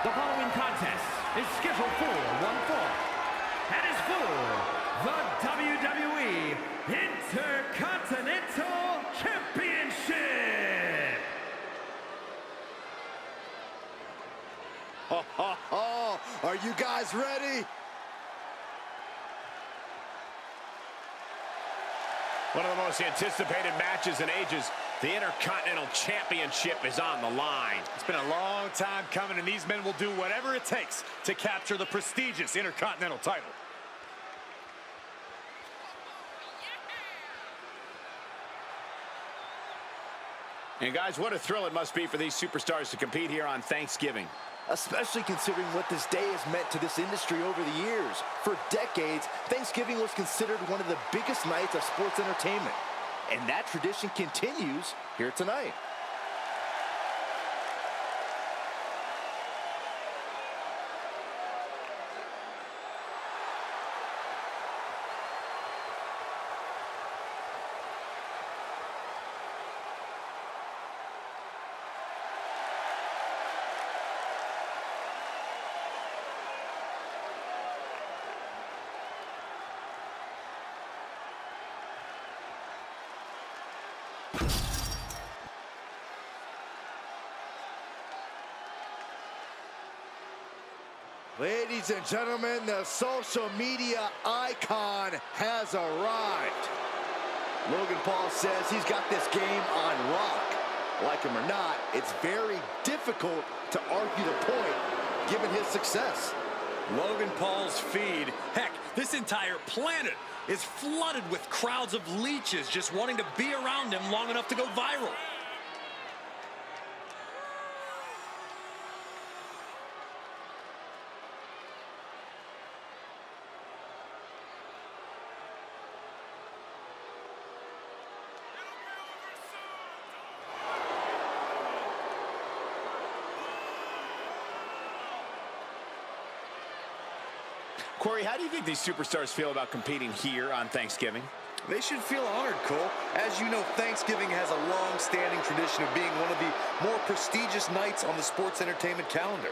The following contest is scheduled for one fall and is for the WWE Intercontinental Championship. Ho, ho, ho. Are you guys ready? One of the most anticipated matches in ages. The Intercontinental Championship is on the line. It's been a long time coming, and these men will do whatever it takes to capture the prestigious Intercontinental title. And guys, what a thrill it must be for these superstars to compete here on Thanksgiving. Especially considering what this day has meant to this industry over the years. For decades, Thanksgiving was considered one of the biggest nights of sports entertainment. And that tradition continues here tonight. Ladies and gentlemen, the social media icon has arrived. Logan Paul says he's got this game on lock. Like him or not, it's very difficult to argue the point given his success. Logan Paul's feed, heck, this entire planet is flooded with crowds of leeches just wanting to be around him long enough to go viral. Corey, how do you think these superstars feel about competing here on Thanksgiving? They should feel honored, Cole. As you know, Thanksgiving has a long-standing tradition of being one of the more prestigious nights on the sports entertainment calendar.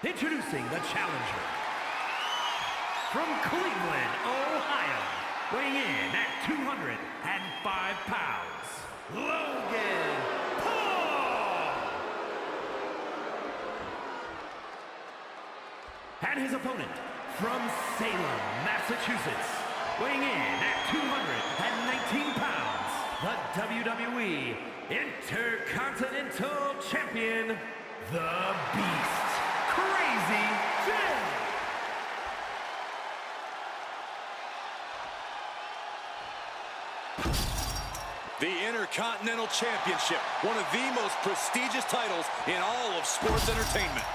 Introducing the challenger from Cleveland, Ohio, weighing in at 205 pounds, Logan Paul. And his opponent from Salem, Massachusetts, weighing in at 219 pounds, the WWE Intercontinental Champion, the Beast. Crazy Jim. The Intercontinental Championship, one of the most prestigious titles in all of sports entertainment.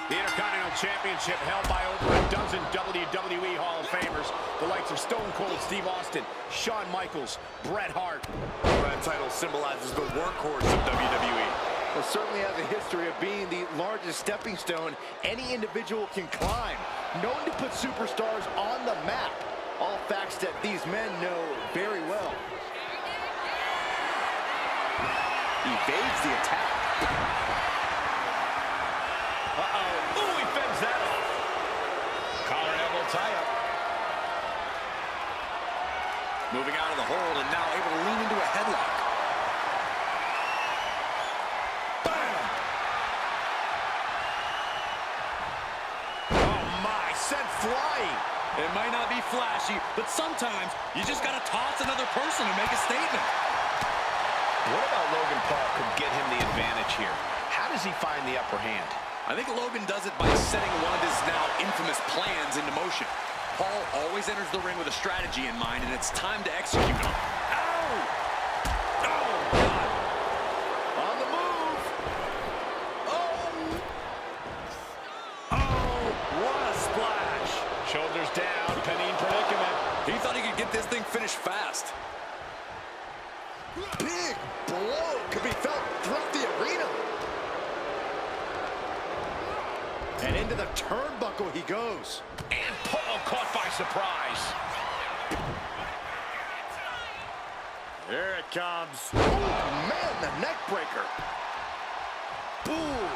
The Intercontinental Championship held by over a dozen WWE Hall of Famers, the likes of Stone Cold Steve Austin, Shawn Michaels, Bret Hart. That title symbolizes the workhorse of WWE. Well, certainly has a history of being the largest stepping stone any individual can climb. Known to put superstars on the map. All facts that these men know very well. Evades the attack. Uh-oh. Ooh, he fends that off. Collar and elbow tie-up. Moving out of the hold and now able to lean into a headlock. Bam! Oh, my. Sent flying. It might not be flashy, but sometimes you just got to toss another person and make a statement. What about Logan Paul could get him the advantage here? How does he find the upper hand? I think Logan does it by setting one of his now infamous plans into motion. Paul always enters the ring with a strategy in mind, and it's time to execute on it. Ow! Oh, God! On the move. shoulders down, pinning predicament. He thought he could get this thing finished fast. Big blow could be felt throughout the arena. And into the turnbuckle he goes. And Paul caught by surprise. Here it comes. Oh, man, the neck breaker. Ooh.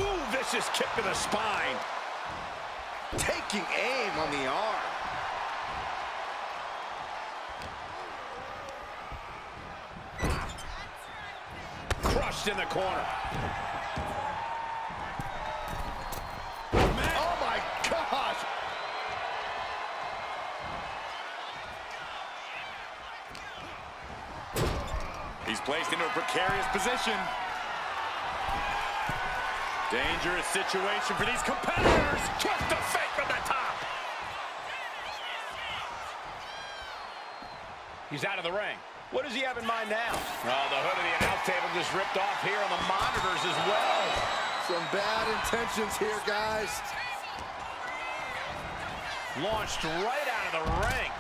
Ooh, vicious kick to the spine. Taking aim on the arm. Crushed in the corner. Oh, my gosh. He's placed into a precarious position. Dangerous situation for these competitors. Twist the fake from the top. He's out of the ring. What does he have in mind now? Oh, the hood of the announce table just ripped off here on the monitors as well. Some bad intentions here, guys. Launched right out of the ring.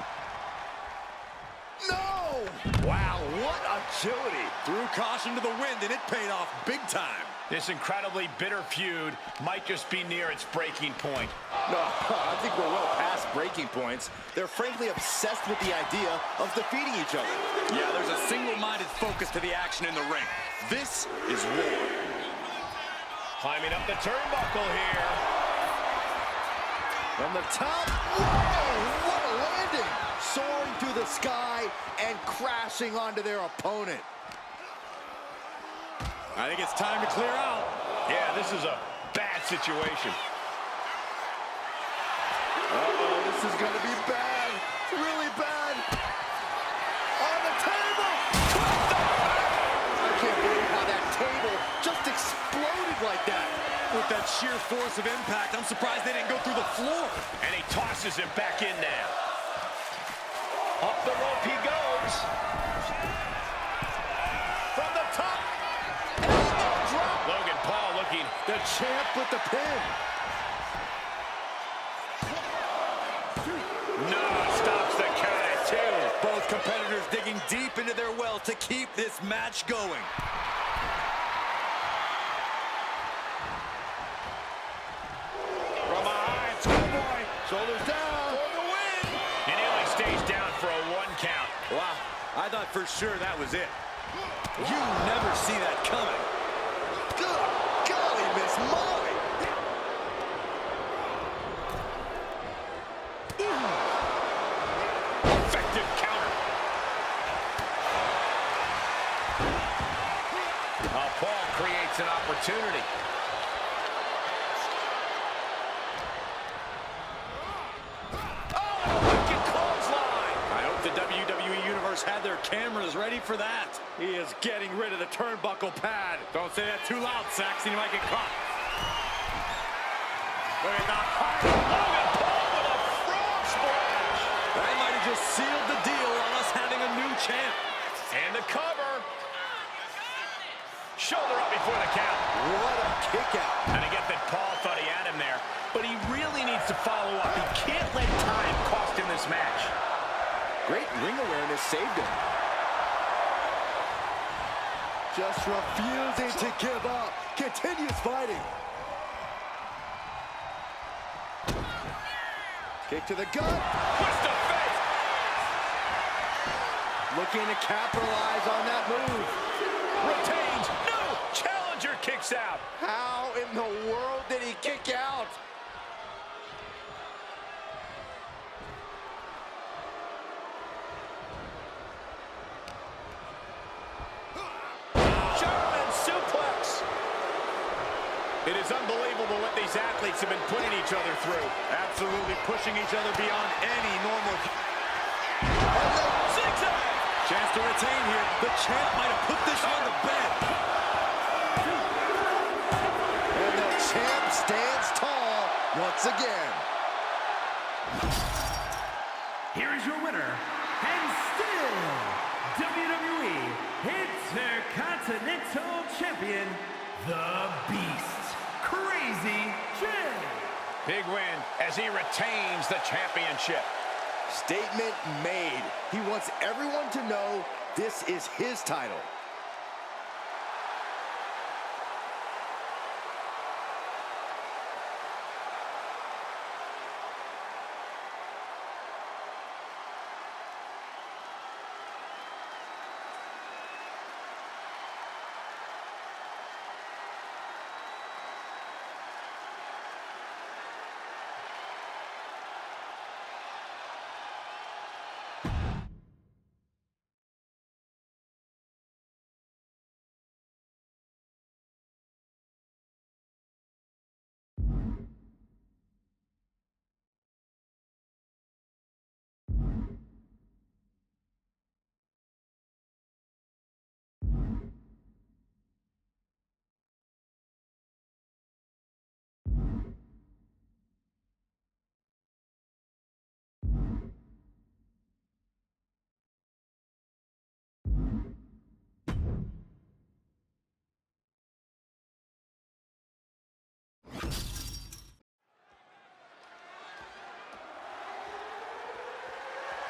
No! Wow, what agility. Threw caution to the wind, and it paid off big time. This incredibly bitter feud might just be near its breaking point. No, I think we're well past breaking points. They're frankly obsessed with the idea of defeating each other. Yeah, there's a single-minded focus to the action in the ring. This is war. Climbing up the turnbuckle here. From the top, whoa, what a landing! Soaring through the sky and crashing onto their opponent. I think it's time to clear out. Yeah, this is a bad situation. Uh-oh, this is gonna be bad. Really bad. On the table! I can't believe how that table just exploded like that. With that sheer force of impact, I'm surprised they didn't go through the floor. And he tosses him back in now. Up the rope he goes. From the top. Drop. Logan Paul looking. The champ with the pin. No, stops the count at 2. Both competitors digging deep into their well to keep this match going. From behind, schoolboy. Shoulders down. For the win. And he only stays down for a 1 count. Wow, I thought for sure that was it. You never see that coming. Good golly, Miss Molly. Effective counter. Now Paul creates an opportunity. Oh, wicked clothesline. I hope the WWE Universe had their cameras ready for that. He is getting rid of the turnbuckle pad. Don't say that too loud, Saxon. You might get caught. Look at that. Logan Paul with a frog splash. That might have just sealed the deal on us having a new champ. And the cover. Shoulder up before the count. What a kick out. And I get that Paul thought he had him there, but he really needs to follow up. He can't let time cost him this match. Great ring awareness saved him. Just refusing to give up. Continues fighting. Kick to the gut. Twist of fate. Looking to capitalize on that move. Retains. No. Challenger kicks out. How in the world did he kick out? German suplex. It is unbelievable what these athletes have been putting each other through. Absolutely pushing each other beyond any normal. Zigzag. Chance to retain here. The champ might have put this on the bed. And the champ stands tall once again. Here is your winner, and still WWE Intercontinental Champion, The Beast, Crazy J. Big win as he retains the championship. Statement made. He wants everyone to know this is his title.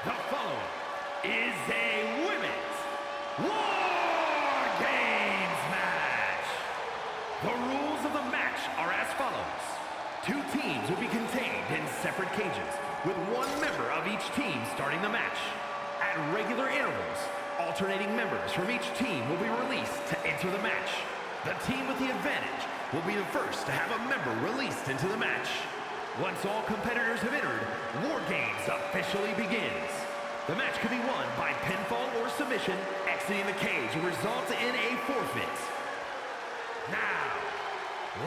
The following is a women's War Games match. The rules of the match are as follows. 2 teams will be contained in separate cages, with 1 member of each team starting the match. At regular intervals, alternating members from each team will be released to enter the match. The team with the advantage will be the first to have a member released into the match. Once all competitors have entered, War Games officially begins. The match can be won by pinfall or submission. Exiting the cage will result in a forfeit. Now,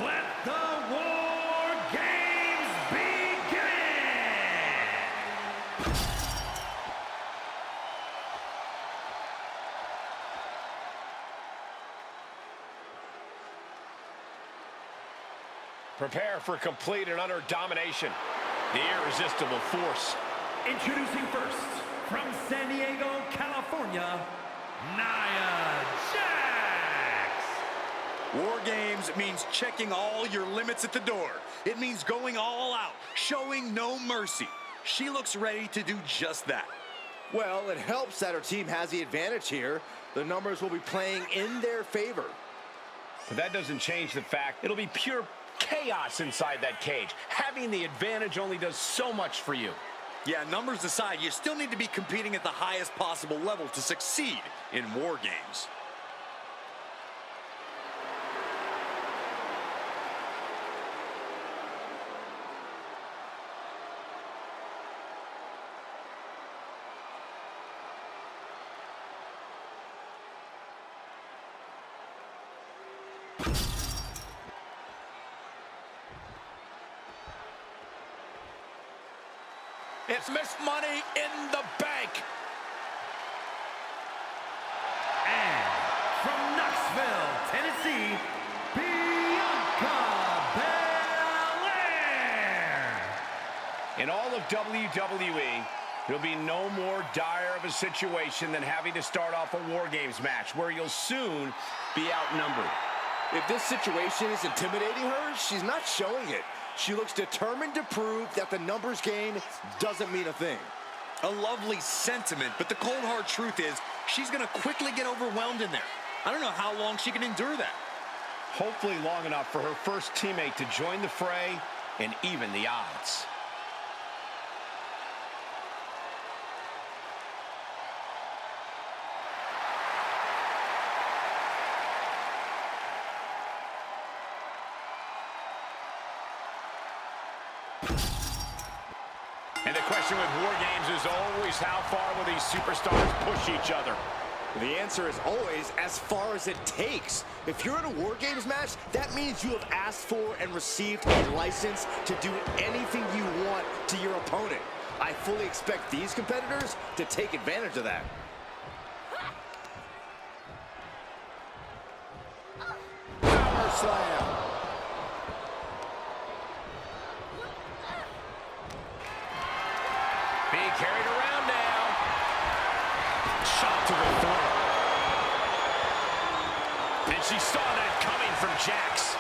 let the War Games begin! Prepare for complete and utter domination. The irresistible force. Introducing first, from San Diego, California, Nia Jax. War Games means checking all your limits at the door. It means going all out, showing no mercy. She looks ready to do just that. Well, it helps that her team has the advantage here. The numbers will be playing in their favor. But that doesn't change the fact it'll be pure chaos inside that cage. Having the advantage only does so much for you. Yeah, numbers aside, you still need to be competing at the highest possible level to succeed in War Games. It's Miss Money in the Bank. And from Knoxville, Tennessee, Bianca Belair. In all of WWE, there'll be no more dire of a situation than having to start off a War Games match where you'll soon be outnumbered. If this situation is intimidating her, she's not showing it. She looks determined to prove that the numbers game doesn't mean a thing. A lovely sentiment, but the cold hard truth is she's going to quickly get overwhelmed in there. I don't know how long she can endure that. Hopefully long enough for her first teammate to join the fray and even the odds. And the question with War Games is always how far will these superstars push each other? The answer is always as far as it takes. If you're in a War Games match, that means you have asked for and received a license to do anything you want to your opponent. I fully expect these competitors to take advantage of that. Power slam. Being carried around now. Shot to the throat. And she saw that coming from Jax.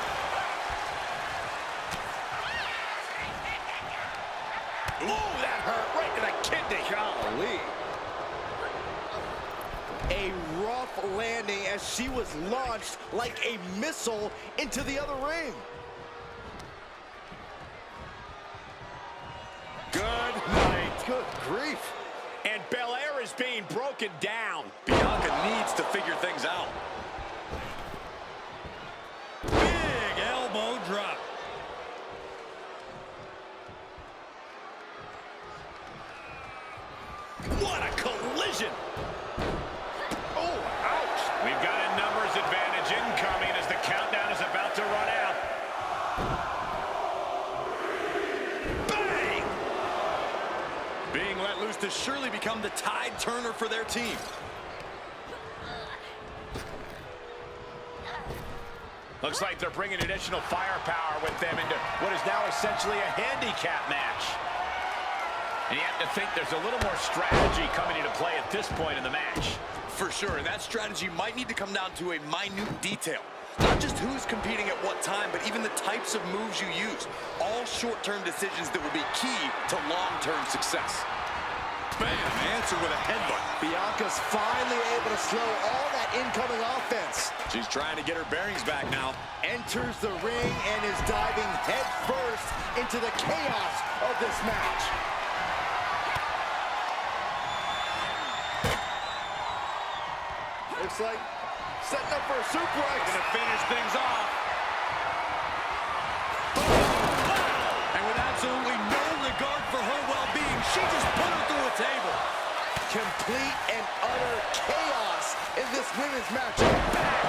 Ooh, that hurt right to the kidney. Golly. A rough landing as she was launched like a missile into the other ring. Good night. Good grief. And Belair is being broken down. Bianca needs to figure things out. Big elbow drop. What a collision. Oh, ouch. We've got a numbers advantage incoming as the countdown is about to run out. Bang! Being let loose to surely become the tide turner for their team. Looks like they're bringing additional firepower with them into what is now essentially a handicap match. And you have to think there's a little more strategy coming into play at this point in the match. For sure, and that strategy might need to come down to a minute detail. Not just who's competing at what time, but even the types of moves you use. All short-term decisions that will be key to long-term success. Bam! Answer with a headbutt. Bianca's finally able to slow all that incoming offense. She's trying to get her bearings back now. Enters the ring and is diving head first into the chaos of this match. Looks like setting up for a suplex. Gonna finish things off. And with absolutely no regard for her well-being, she just put her through a table. Complete and utter chaos in this women's match.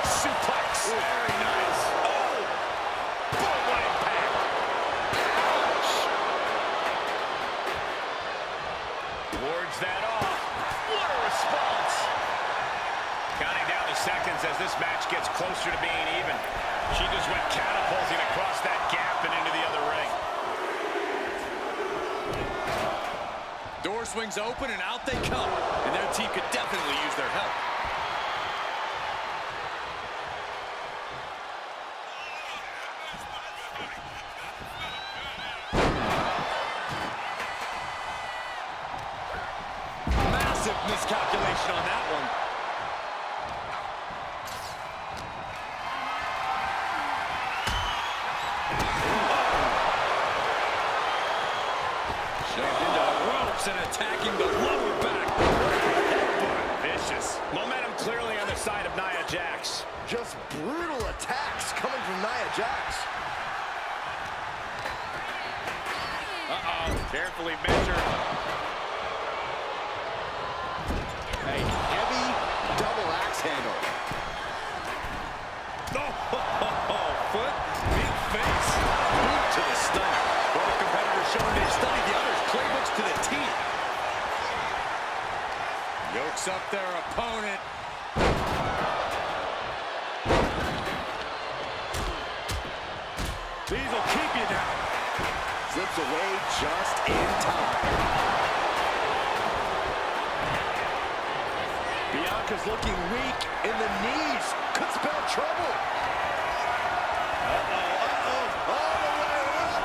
Suplex. Very nice. Oh! Boom, what impact. Ouch! Wards that off. What a response. Counting down the seconds as this match gets closer to being even. She just went catapulting across that gap and into the other ring. Door swings open and out they come. And their team could definitely use their help. Massive miscalculation on that one. Shoved into the ropes and attacking the lower back. Vicious. Momentum clearly on the side of Nia Jax. Just brutal attacks coming from Nia Jax. Carefully measured. A heavy double axe handle. Foot, big face, boot to the stomach. Both competitors showing they've studied the other's playbooks to the team. Yokes up their opponent. These will keep you down. Slips away just in time. Bianca's looking weak in the knees. Could spell trouble. All the way up.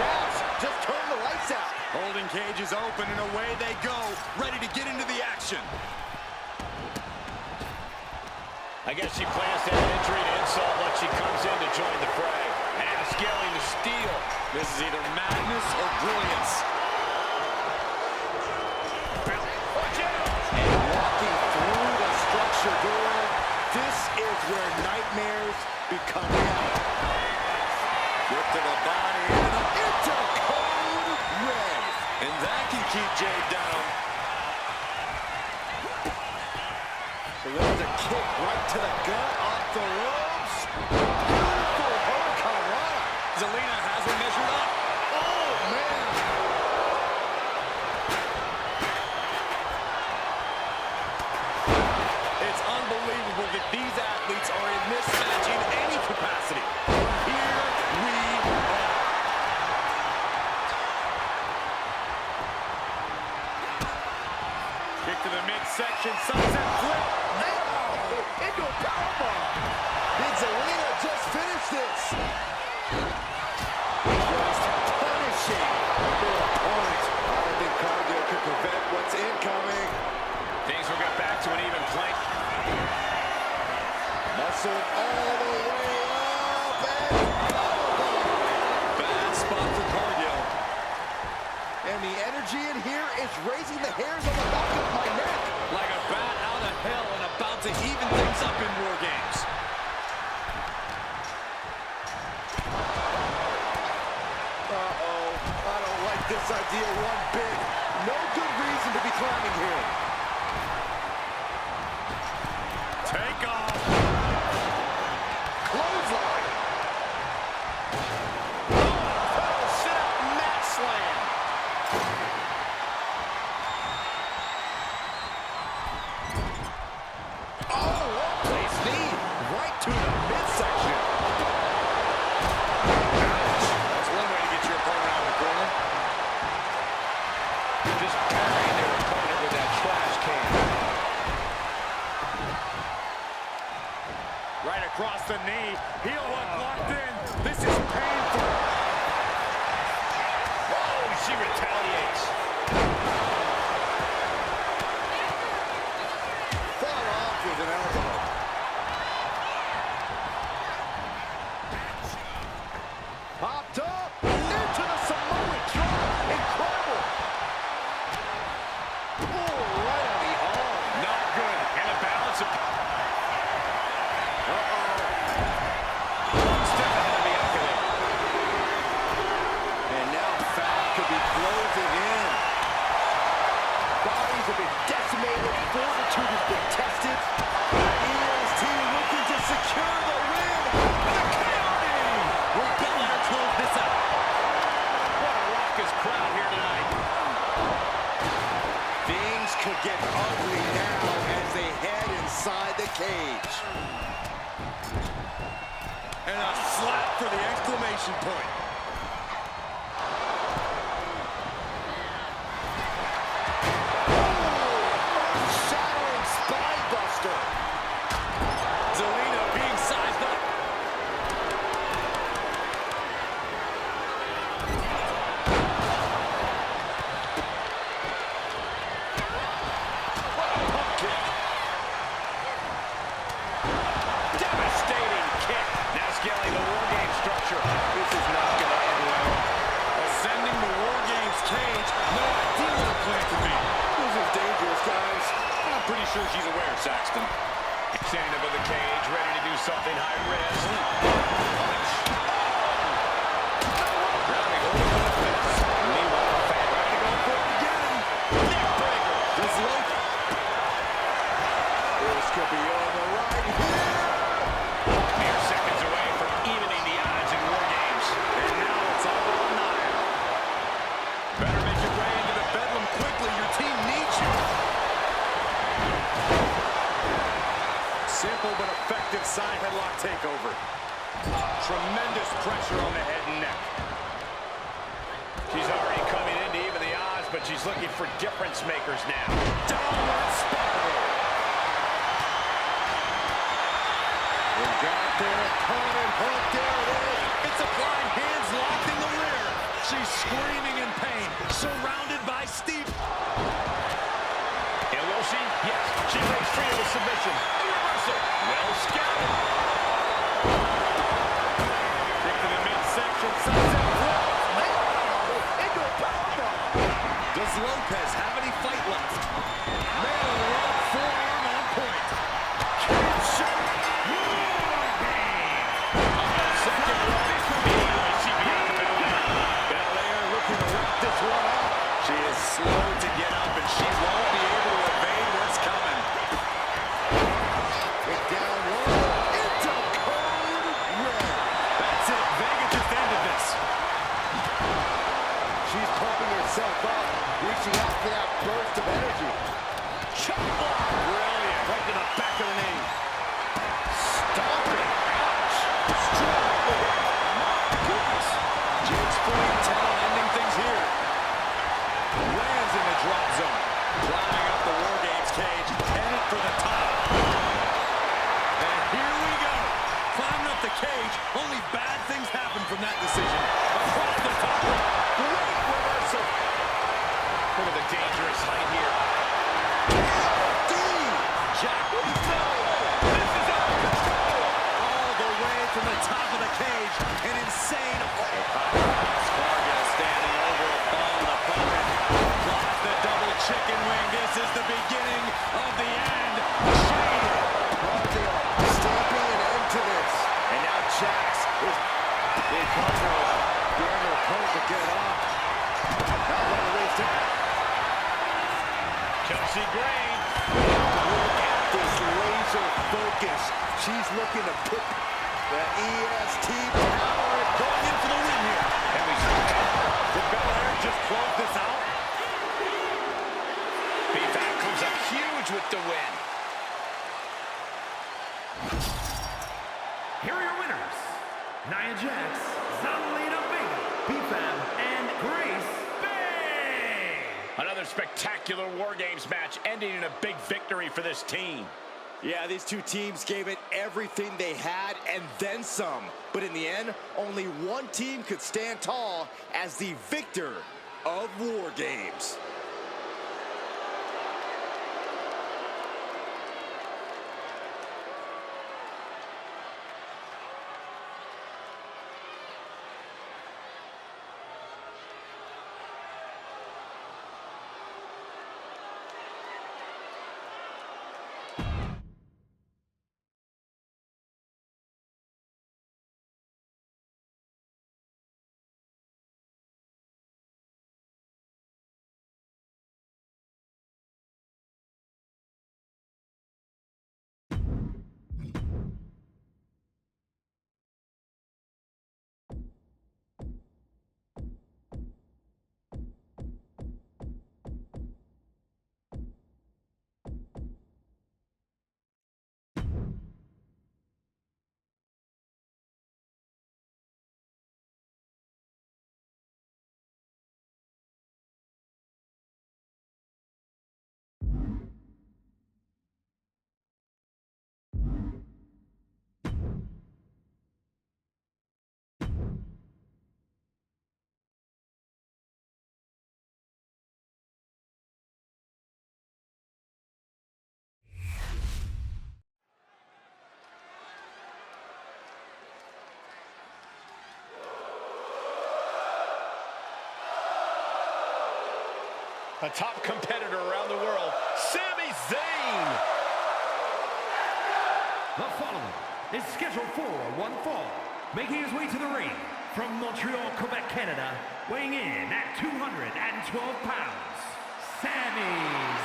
Jax just turned the lights out. Holding cage is open and away they go, ready to get into the action. I guess she plans to add injury to insult once she comes in to join the fray. And scaling the steel. This is either madness or brilliance. Watch out! And walking through the structure door, this is where nightmares become reality. Get to the body and Into code red. And that can keep Jade down. So there's a kick right to the gut, off the ropes. Beautiful hurricanrana. Zelina has her measured up. Oh, man. It's unbelievable that these athletes are in this match in any capacity. Here we are. Kick to the midsection, sunset flip. Into a powerbomb. Did Zelina just finish this? Just raising the hairs on the back of my neck. Like a bat out of hell and about to even things up in War Games. Uh-oh, I don't like this idea one bit. No good reason to be climbing here. Take off. Clothesline. Sit-up mat slam. Oh, place knee right to the midsection. That's one way to get your opponent out of the corner. Just burying their opponent with that trash can. Right across the knee. Heel hook locked in. This is painful. Oh, she retaliates. Fought off with an elbow. Popped up into the Samoan drop. Incredible. Oh, right on the arm. Not good. And a balance of... One step ahead of the accolade. And now Fat could be closing in. Bodies have been decimated. Fortitude has been tested. ELT looking to secure the win. The counting. We're going to close this out. What a raucous crowd here tonight. Things could get ugly now as they head inside the cage. And a slap for the exclamation point. Shattering spine buster. Zelina being sized up. What a pump kick. Devastating kick. Now scaling the War Game structure. This is not going to end well. Ascending the War Games cage. No idea what her plan could be. This is dangerous, guys. I'm pretty sure she's aware, Saxton. Standing up in the cage, ready to do something high risk. Rounding over the fence. Meanwhile, Fat ready to go for it again. Neck breaker. This look. This could be over right here. Mere seconds away from evening the odds in War Games. And now it's all on nine. Better make your way into the bedlam quickly. Your team needs you. Simple but effective side headlock takeover. Tremendous pressure on the head and neck. She's already coming in to even the odds, but she's looking for difference makers now. Downward spiral. We got their opponent hooked. There it is. It's applying hands locked in the rear. She's screaming in pain, surrounded by Steve. And will she? Yes. She breaks free of the submission. A reversal. Well scouted. Kick to the midsection. Sunset flip. Into a powerbomb. Does Lopez have any fight left? Man, right forearm on point. Cage shot. Second row. She beat the Belair looking to wrap this one up. She is slow to get up, and she won't be able to evade what's coming. Kick down low. Into code red. That's it. Vega just ended this. She's pumping herself up, reaching out for that burst of energy. Chop block. Brilliant. Right to the back of the knee. Stomping. Ouch. Strong. My goodness. Jake's fooling 10 ending things here. Lands in the drop zone. Climbing up the War Games cage. Headed for the top. And here we go. Climbing up the cage. Only bad things happen from that decision. Across the top rope. Great reversal. Look at the dangerous height here. Jack. No. This is out of control. All the way from the top of the cage. An insane. Spargo standing over a fallen opponent. Drops the double Juicy grain. Look at this laser focus. She's looking to put the EST power going in for the win here. And we see Did Belair just close this out? Feedback comes up huge with the win. Here are your winners, Nia Jax, Zelina Vega, B-Fab, and Grace Bay. Another spectacular War Games match ending in a big victory for this team. Yeah, these two teams gave it everything they had and then some. But in the end, only one team could stand tall as the victor of War Games. A top competitor around the world, Sami Zayn. The following is scheduled for one fall, making his way to the ring from Montreal, Quebec, Canada, weighing in at 212 pounds, Sami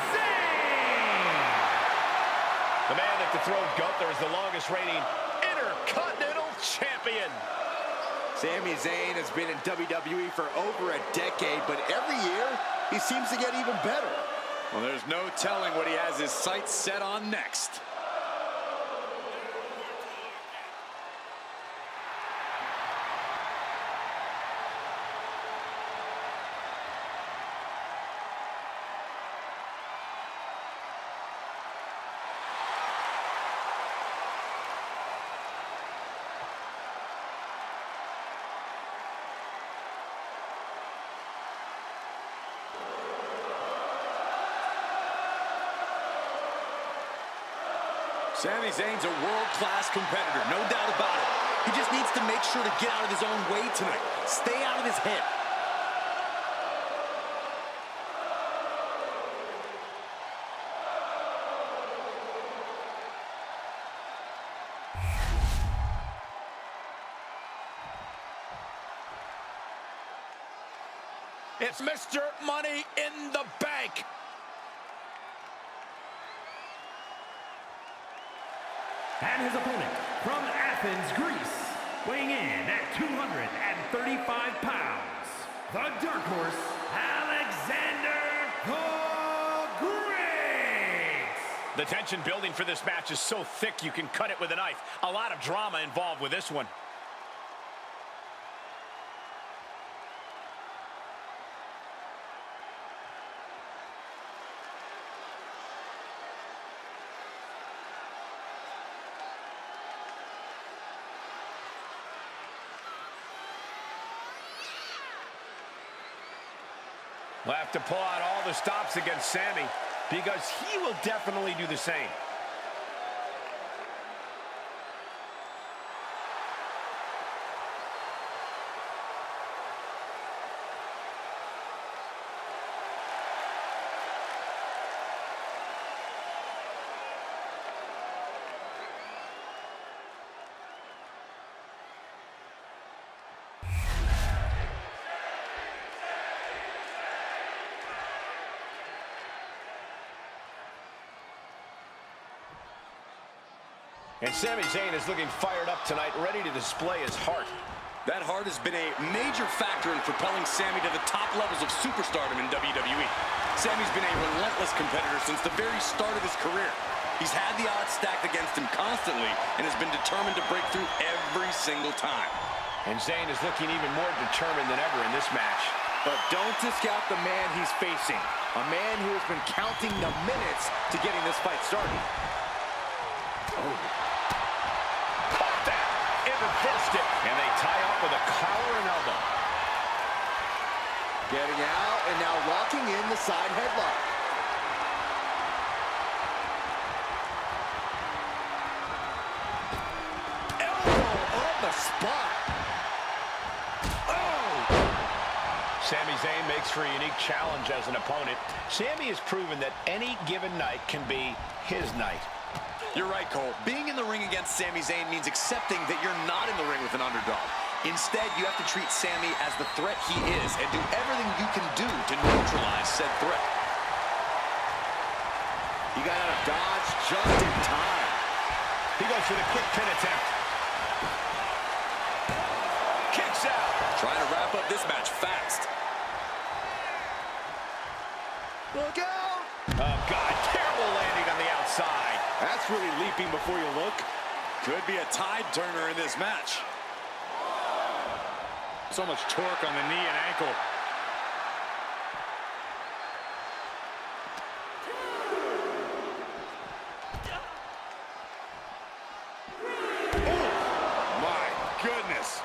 Zayn. The man at the Throne Gunther is the longest reigning Intercontinental Champion. Sami Zayn has been in WWE for over a decade, but every year he seems to get even better. Well, there's no telling what he has his sights set on next. Sami Zayn's a world-class competitor, no doubt about it. He just needs to make sure to get out of his own way tonight. Stay out of his head. It's Mr. Money in the Bank. And his opponent from Athens, Greece, weighing in at 235 pounds, the Dark Horse, Alexander the Great. The tension building for this match is so thick you can cut it with a knife. A lot of drama involved with this one. We'll have to pull out all the stops against Sami because he will definitely do the same. And Sami Zayn is looking fired up tonight, ready to display his heart. That heart has been a major factor in propelling Sami to the top levels of superstardom in WWE. Sami's been a relentless competitor since the very start of his career. He's had the odds stacked against him constantly and has been determined to break through every single time. And Zayn is looking even more determined than ever in this match. But don't discount the man he's facing. A man who has been counting the minutes to getting this fight started. Oh. Caught that! And reversed it. And they tie up with a collar and elbow. Getting out and now locking in the side headlock. Elbow on the spot. Sami Zayn makes for a unique challenge as an opponent. Sami has proven that any given night can be his night. You're right, Cole. Being in the ring against Sami Zayn means accepting that you're not in the ring with an underdog. Instead, you have to treat Sami as the threat he is and do everything you can do to neutralize said threat. He got out of dodge just in time. He goes for the quick pin attempt. Kicks out. Trying to wrap up this match fast. Look out! Oh, God, terrible landing on the outside. That's really leaping before you look. Could be a tide turner in this match. So much torque on the knee and ankle. Oh, my goodness.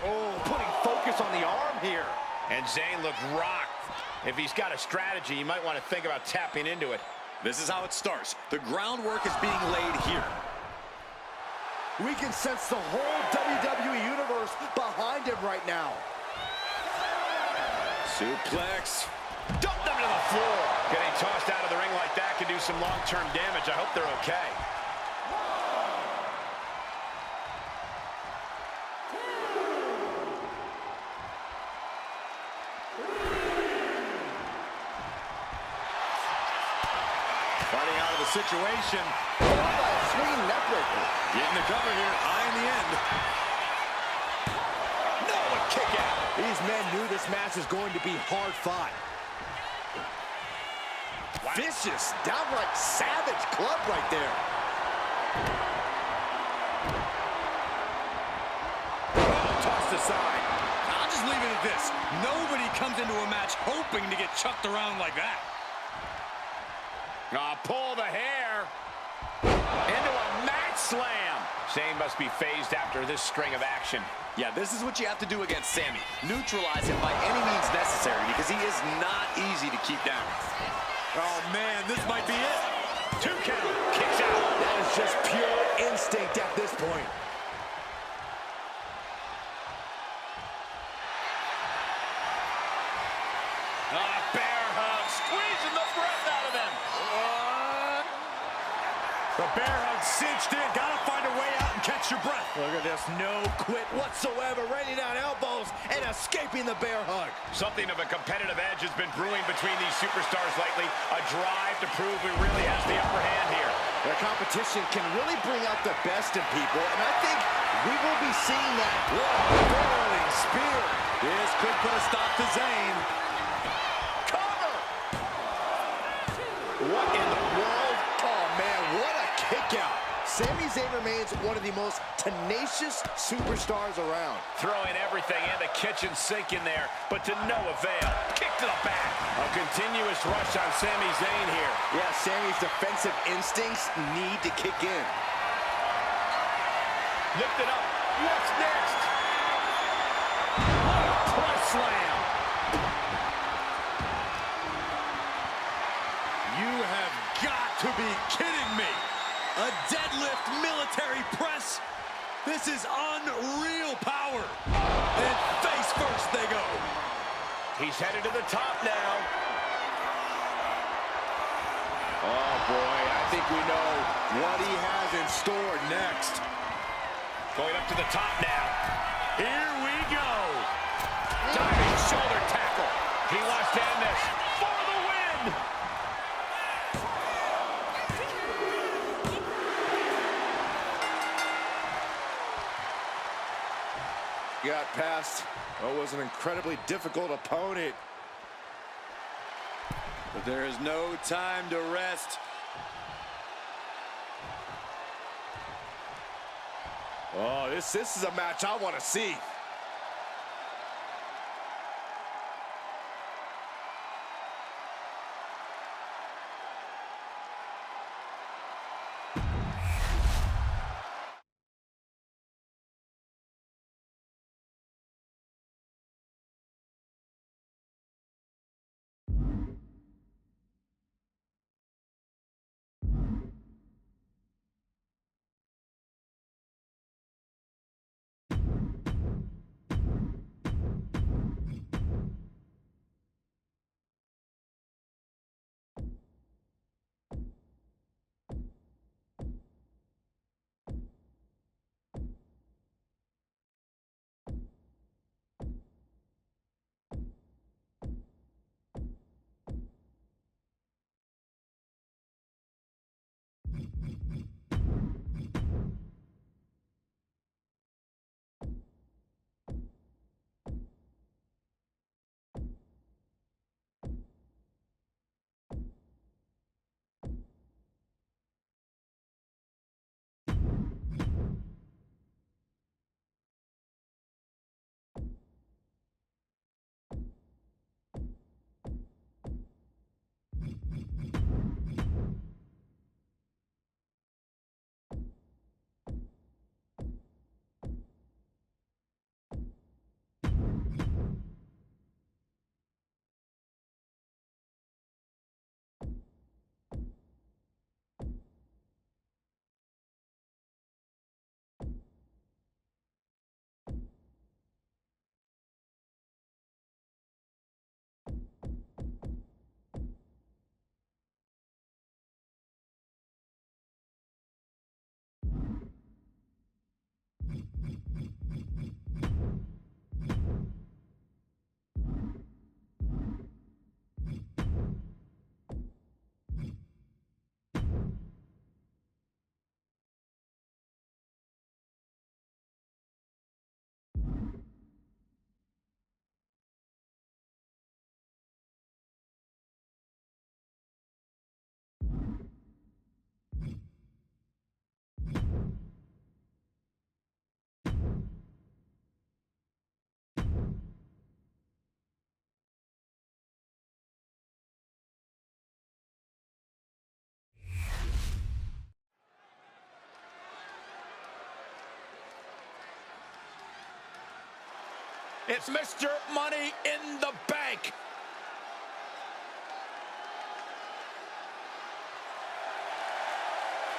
Oh, putting focus on the arm here. And Zayn looked rocked. If he's got a strategy, you might want to think about tapping into it. This is how it starts. The groundwork is being laid here. We can sense the whole WWE Universe behind him right now. Suplex. Dumped them to the floor. Getting tossed out of the ring like that can do some long-term damage. I hope they're okay. Fighting out of the situation. Swinging neck breaker. Getting the cover here, eye in the end. No, a kick out. These men knew this match is going to be hard fought. Wow. Vicious, downright savage club right there. Oh, tossed aside. I'll just leave it at this. Nobody comes into a match hoping to get chucked around like that. Pull the hair. Into a mat slam. Zayn must be phased after this string of action. Yeah, this is what you have to do against Sami. Neutralize him by any means necessary because he is not easy to keep down. Oh, man, this might be it. 2 count. Kicks out. That is just pure instinct at this point. Bear hug. Squeezing the breath out of him. The bear hug cinched in. Gotta find a way out and catch your breath. Look at this, no quit whatsoever, raining down elbows and escaping the bear hug. Something of a competitive edge has been brewing between these superstars lately. A drive to prove who really has the upper hand here. Their competition can really bring out the best in people, and I think we will be seeing that. Barreling spear. This could put a stop to Zayn. Cover! What in the world? Oh, man, what a kick out. Sami Zayn remains one of the most tenacious superstars around. Throwing everything and the kitchen sink in there, but to no avail. Kick to the back. A continuous rush on Sami Zayn here. Yeah, Sami's defensive instincts need to kick in. Lift it up. What's next? Plus slam. You have got to be kidding me. A deadlift military press. This is unreal power. And face first they go. He's headed to the top now. Oh, boy, I think we know what he has in store next. Going up to the top now. Here we go. Diving shoulder tackle. He wants to end this for the win. got past what was an incredibly difficult opponent. But there is no time to rest. Oh, this is a match I want to see. It's Mr. Money in the Bank.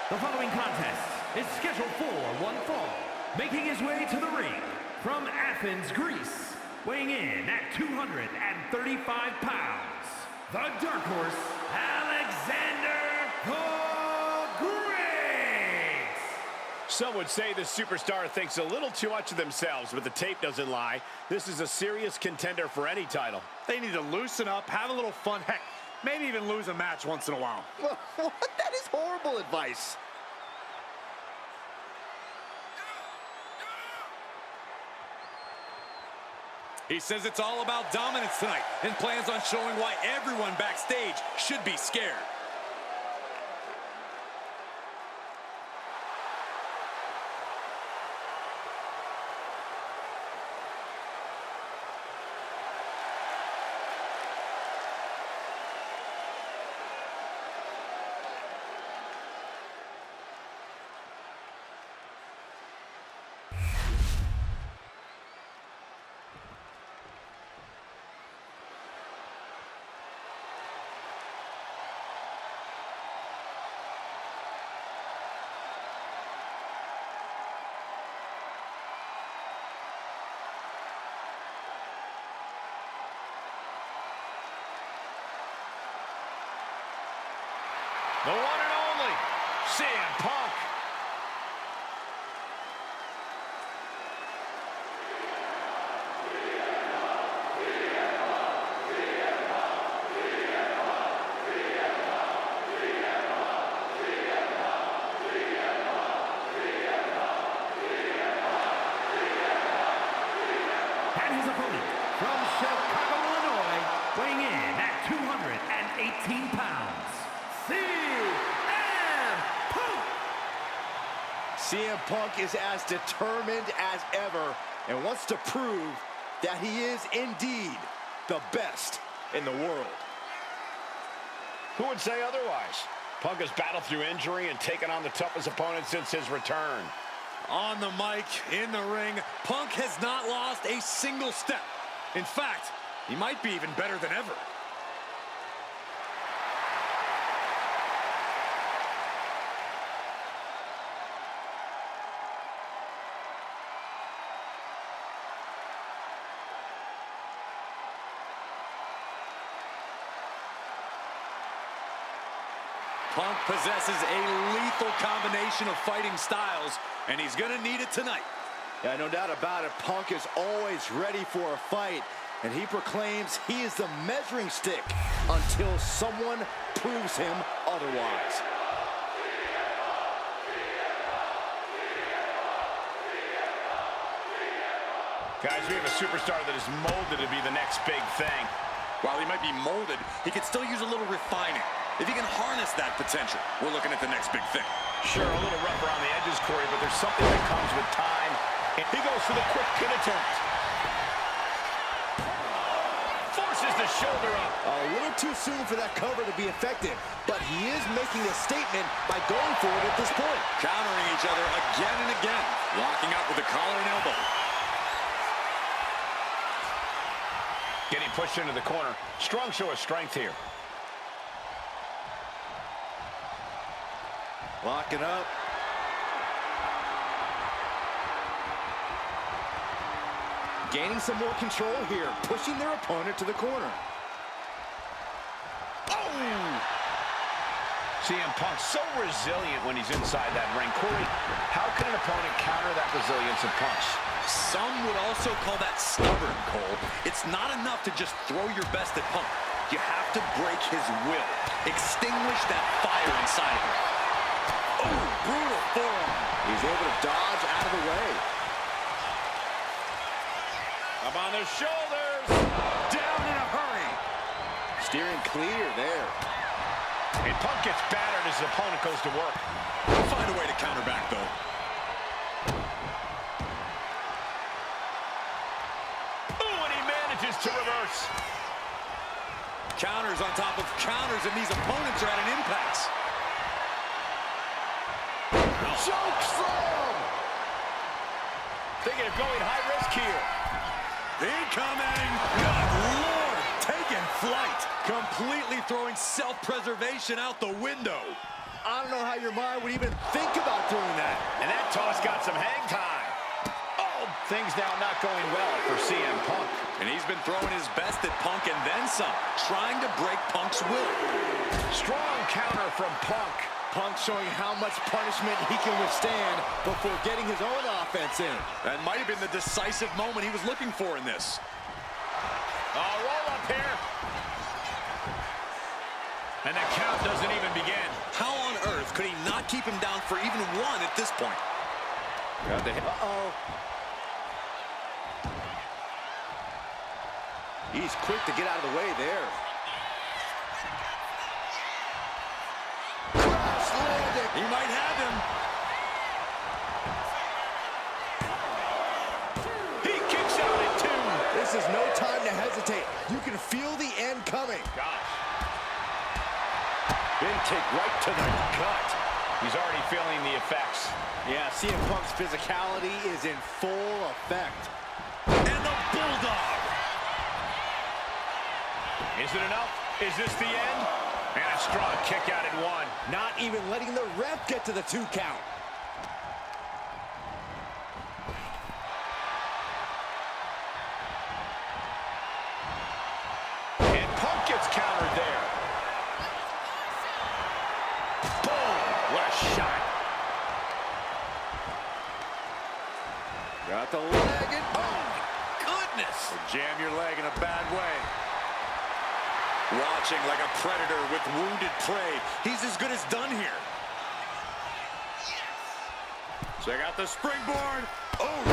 The following contest is scheduled for one fall. Making his way to the ring from Athens, Greece, weighing in at 235 pounds, the Dark Horse, Alexander the Great. Some would say the superstar thinks a little too much of themselves, but the tape doesn't lie. This is a serious contender for any title. They need to loosen up, have a little fun, heck, maybe even lose a match once in a while. What? That is horrible advice. He says it's all about dominance tonight and plans on showing why everyone backstage should be scared. The one and only CM Punk. And his opponent from Chicago, Illinois, weighing in at 218 pounds, CM Punk! CM Punk is as determined as ever and wants to prove that he is indeed the best in the world. Who would say otherwise? Punk has battled through injury and taken on the toughest opponent since his return. On the mic, in the ring, Punk has not lost a single step. In fact, he might be even better than ever. Punk possesses a lethal combination of fighting styles, and he's going to need it tonight. Yeah, no doubt about it. Punk is always ready for a fight, and he proclaims he is the measuring stick until someone proves him otherwise. Guys, we have a superstar that is molded to be the next big thing. While he might be molded, he could still use a little refining. If he can harness that potential, we're looking at the next big thing. Sure, a little rough around the edges, Corey, but there's something that comes with time. And he goes for the quick pin attempt. Forces the shoulder up. A little too soon for that cover to be effective, but he is making a statement by going for it at this point. Countering each other again and again. Locking up with the collar and elbow. Getting pushed into the corner. Strong show of strength here. Locking up. Gaining some more control here, pushing their opponent to the corner. Oh! CM Punk so resilient when he's inside that ring. Corey, how can an opponent counter that resilience of Punk's? Some would also call that stubborn, Cole. It's not enough to just throw your best at Punk. You have to break his will. Extinguish that fire inside of him. Oh, brutal forearm. He's able to dodge out of the way. Up on the shoulders. Down in a hurry. Steering clear there. And Punk gets battered as his opponent goes to work. He'll find a way to counter back, though. Ooh, and he manages to reverse. Counters on top of counters, and these opponents are at an impasse. Choke slam! Thinking of going high risk here. Incoming! Good Lord! Taking flight! Completely throwing self-preservation out the window. I don't know how your mind would even think about doing that. And that toss got some hang time. Oh, things now not going well for CM Punk. And he's been throwing his best at Punk and then some, trying to break Punk's will. Strong counter from Punk. Punk showing how much punishment he can withstand before getting his own offense in. That might have been the decisive moment he was looking for in this. Roll up here. And the count doesn't even begin. How on earth could he not keep him down for even one at this point? Uh-oh. He's quick to get out of the way there. Crash landing. He might have him. He kicks out at 2. This is no time to hesitate. You can feel the end coming. Gosh. Big kick right to the gut. He's already feeling the effects. Yeah, CM Punk's physicality is in full effect. And the Bulldog. Is it enough? Is this the end? And a strong kick out at 1. Not even letting the ref get to the 2 count. And Punk gets countered there. Boom! What a shot. Got the leg and Oh, my goodness. Jam your leg in a bad way. Watching like a predator with wounded prey. He's as good as done here. Check out the springboard. Oh!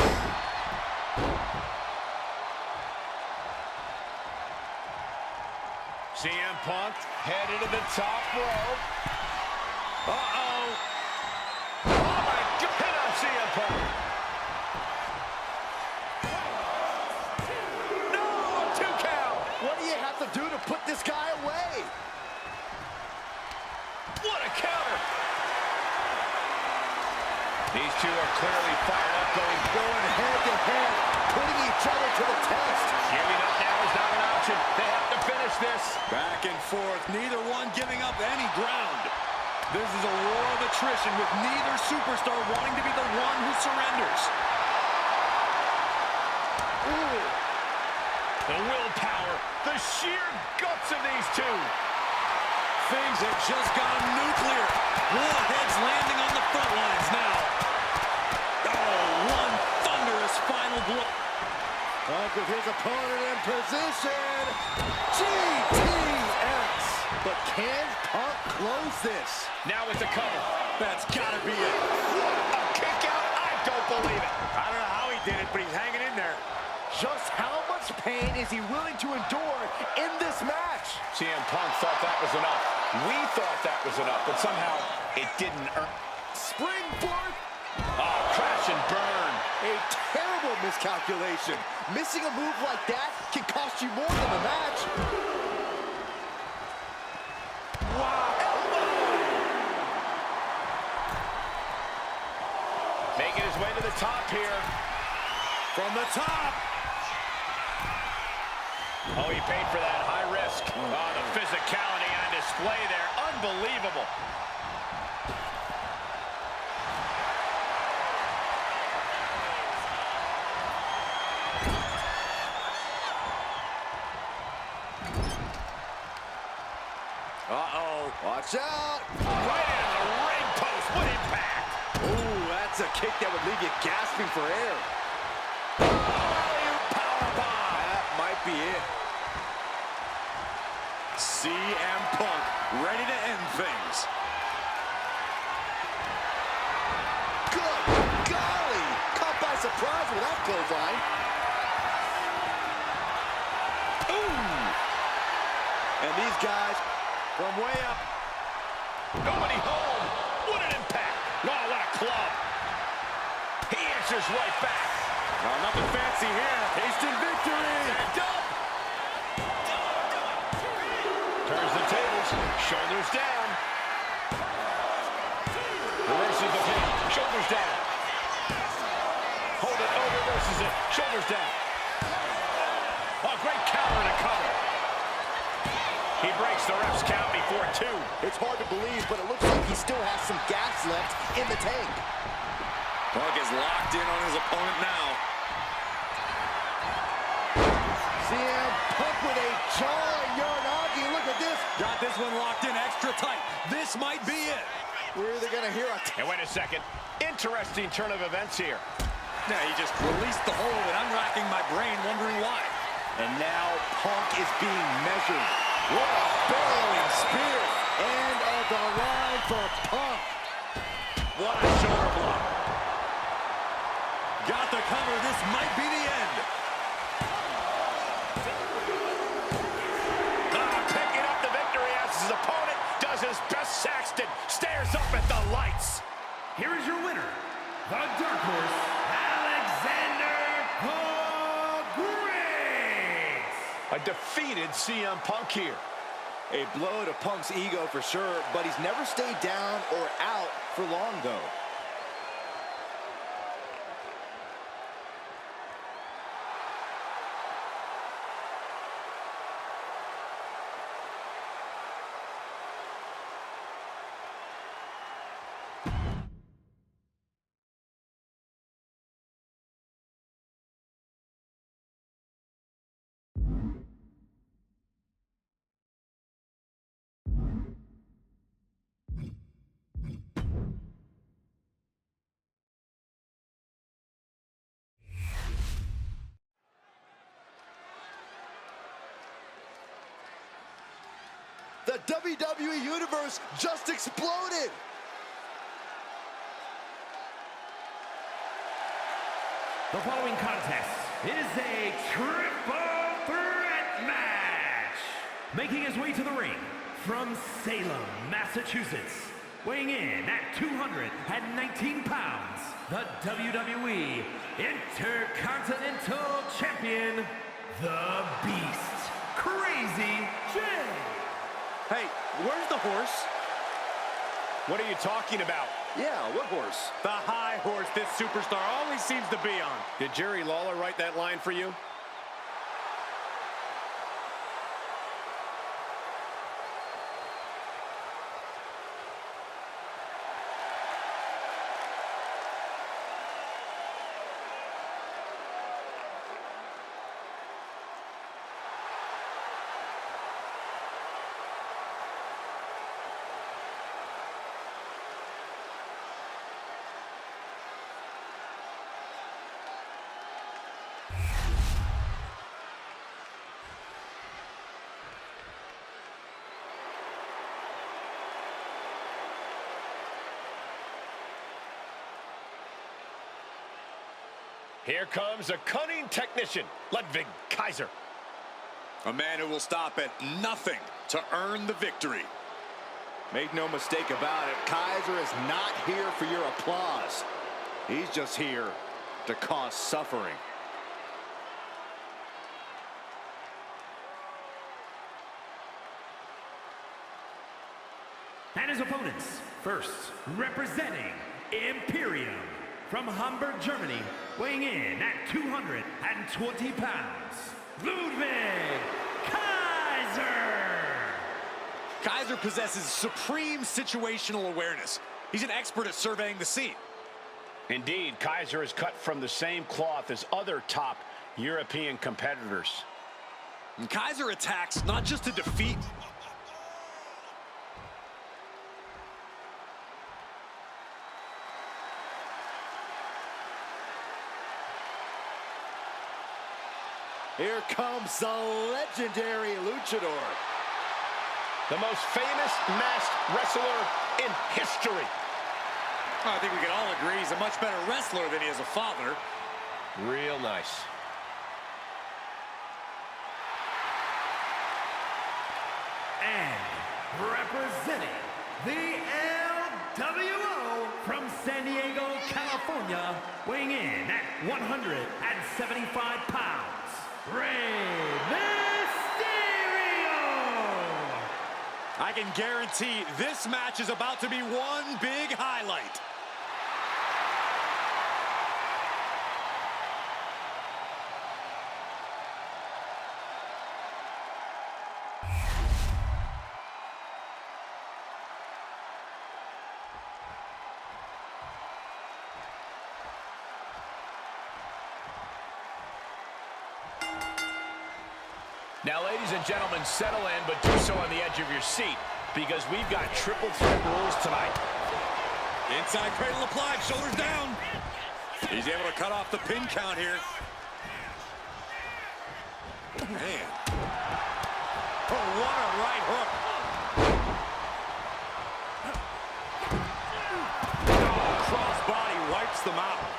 CM Punk headed to the top rope. Uh-oh. Oh, my God. Hit on CM Punk. No, 2 count. What do you have to do to put this guy away? What a counter. These two are clearly fired up, going head to head, putting each other to the test. Giving up now is not an option. They have to finish this. Back and forth, neither one giving up any ground. This is a war of attrition with neither superstar wanting to be the one who surrenders. Ooh. The willpower, the sheer guts of these two. Things have just gone nuclear. Warheads landing on the front lines now. Oh, one thunderous final blow. Punk with his opponent in position. GTX. But can Punk close this? Now with the cover. That's gotta be it. A kick out? I don't believe it. I don't know how he did it, but he's hanging in there. Just how much pain is he willing to endure in this match? CM Punk thought that was enough. We thought that was enough, but somehow it didn't earn. Springboard. Oh, crash and burn. A terrible miscalculation. Missing a move like that can cost you more than the match. Wow. Making his way to the top here. From the top. Oh, he paid for that high risk. Oh, the physicality on display there. Unbelievable. Uh-oh. Watch out. Right in the ring post. What impact. Ooh, that's a kick that would leave you gasping for air. Powerbomb. That might be it. CM Punk ready to end things. Good golly. Caught by surprise with that clothesline. Ooh. And these guys from way up. Nobody home. What an impact. Oh, what a club. He answers right back. Well, nothing fancy here. Instant victory. And up. Turns the tables. Shoulders down. Reverses the pin. Shoulders down. Hold it. Oh, reverses it. Shoulders down. Oh, great counter and a cover. He breaks the ref's count before 2. It's hard to believe, but it looks like he still has some gas left in the tank. Punk is locked in on his opponent now. CM Punk with a jawing Uranagi. Look at this. Got this one locked in extra tight. This might be it. We're either going to hear a... And wait a second. Interesting turn of events here. Now he just released the hold, and I'm racking my brain wondering why. And now Punk is being measured. What a barreling spear. End of the line for Punk. What a shoulder block. Got the cover. This might be the end. Picking up the victory as his opponent does his best. Saxton stares up at the lights. Here is your winner, the Dark Horse, Alexander the Great. A defeated CM Punk here. A blow to Punk's ego for sure, but he's never stayed down or out for long, though. The WWE Universe just exploded! The following contest is a triple threat match. making his way to the ring from Salem, Massachusetts, weighing in at 219 pounds, the WWE Intercontinental Champion, the Beast, Crazy Jay. Hey, where's the horse? What are you talking about? Yeah, what horse? The high horse this superstar always seems to be on. Did Jerry Lawler write that line for you? Here comes a cunning technician, Ludwig Kaiser. A man who will stop at nothing to earn the victory. Make no mistake about it, Kaiser is not here for your applause. He's just here to cause suffering. And his opponents, first, representing Imperium, from Hamburg, Germany, weighing in at 220 pounds, Ludwig Kaiser. Kaiser possesses supreme situational awareness. He's an expert at surveying the scene. Indeed, Kaiser is cut from the same cloth as other top European competitors. And Kaiser attacks not just to defeat, Here comes the legendary luchador. The most famous masked wrestler in history. I think we can all agree he's a much better wrestler than he is a father. Real nice. And representing the LWO from San Diego, California, weighing in at 175 pounds, Rey Mysterio! I can guarantee this match is about to be one big highlight. Now, ladies and gentlemen, settle in, but do so on the edge of your seat, because we've got triple threat rules tonight. inside cradle applied, shoulders down. He's able to cut off the pin count here. Man. Oh, what a right hook. Oh, crossbody wipes them out.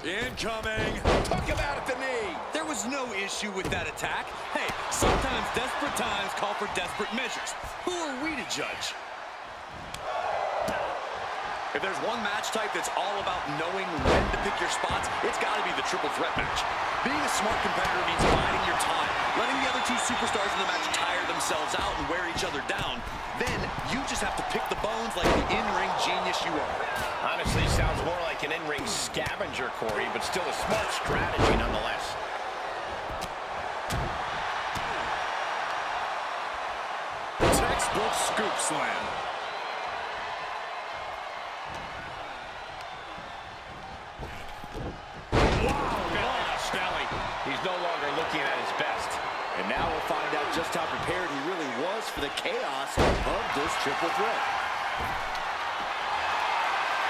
Incoming. Talk about it, the knee. There was no issue with that attack. Hey, sometimes desperate times call for desperate measures. Who are we to judge? If there's one match type that's all about knowing when to pick your spots, it's got to be the triple threat match. Being a smart competitor means biding your time, letting the other two superstars in the match tire themselves out and wear each other down. Then you just have to pick the bones like the in-ring genius you are. Honestly, sounds more like an in-ring scavenger, Corey, but still a smart strategy nonetheless. Textbook scoop slam. He's no longer looking at his best. And now we'll find out just how prepared he really was for the chaos of this triple threat.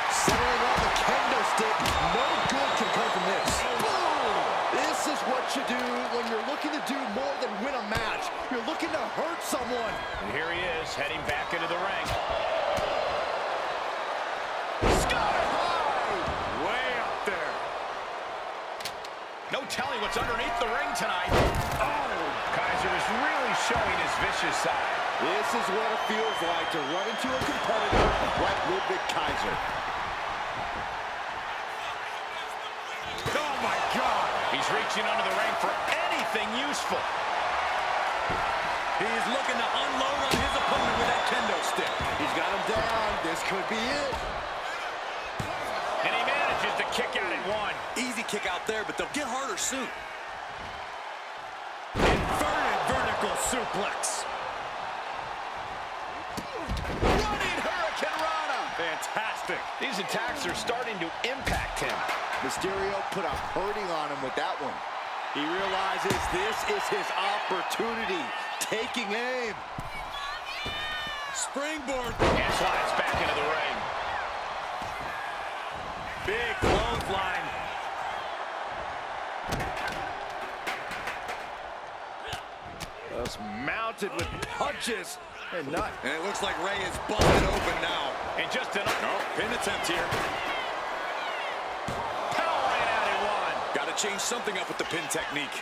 Settling on the kendo stick, no good can come from this. Boom! This is what you do when you're looking to do more than win a match. You're looking to hurt someone. And here he is, heading back into the ring. Way up there. No telling what's underneath the ring tonight. Oh, Kaiser is really showing his vicious side. This is what it feels like to run into a competitor like Ludwig Kaiser. Oh, my God. He's reaching under the ring for anything useful. He's looking to unload on his opponent with that kendo stick. He's got him down. This could be it. And he manages to kick out at one. Easy kick out there, but they'll get harder soon. Inverted vertical suplex. Running Hurricane Rana. Fantastic. These attacks are starting to impact him. Mysterio put a hurting on him with that one. He realizes this is his opportunity. Taking aim. Springboard. And slides back into the ring. Big clothesline. Just mounted with punches and not. And it looks like Ray is busted open now. And just an Pin attempt here. powering out at one. Got to change something up with the pin technique.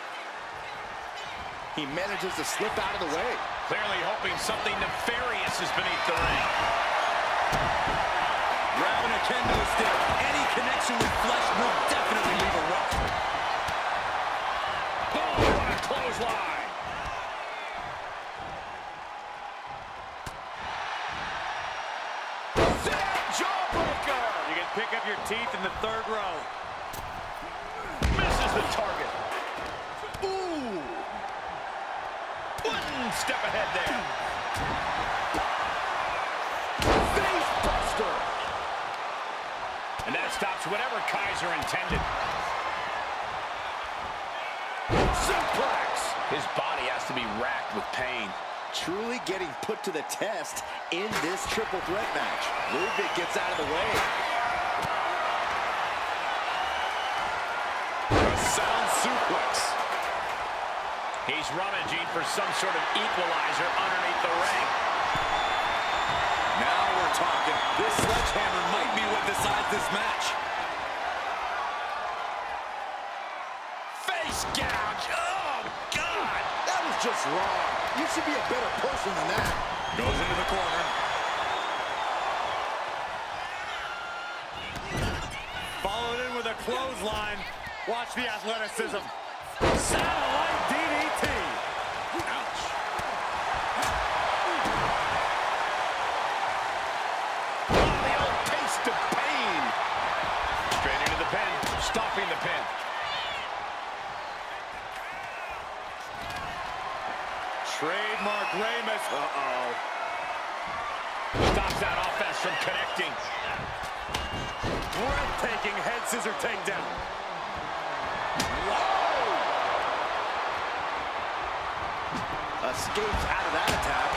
He manages to slip out of the way. Clearly hoping something nefarious is beneath the ring. Grabbing a kendo stick. Any connection with flesh will definitely leave a rough. Oh, what a clothesline. Jawbreaker. You can pick up your teeth in the third row. Misses the target. Ooh. One step ahead there. Face buster. And that stops whatever Kaiser intended. Suplex. His body has to be racked with pain. Truly getting put to the test in this triple threat match. Ludwig gets out of the way. A sound suplex. He's rummaging for some sort of equalizer underneath the ring. Now we're talking. This sledgehammer might be what decides this match. Face gouge. Oh, God. That was just wrong. You should be a better person than that. Goes into the corner. Followed in with a clothesline. Watch the athleticism. Satellite DDT. Ouch. Oh, the old taste of pain. Straight into the pin. Stopping the pin. Trademark Ramus. Uh-oh. Stops that offense from connecting. Breathtaking head scissor takedown. Escapes out of that attack.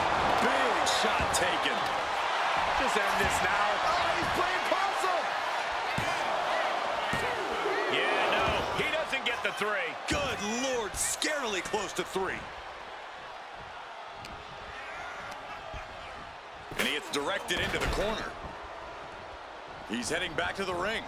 Big shot taken. Just end this now. Oh, he's playing possum. Yeah, no, he doesn't get the three. Good Lord, scarily close to 3. And he gets directed into the corner. He's heading back to the ring.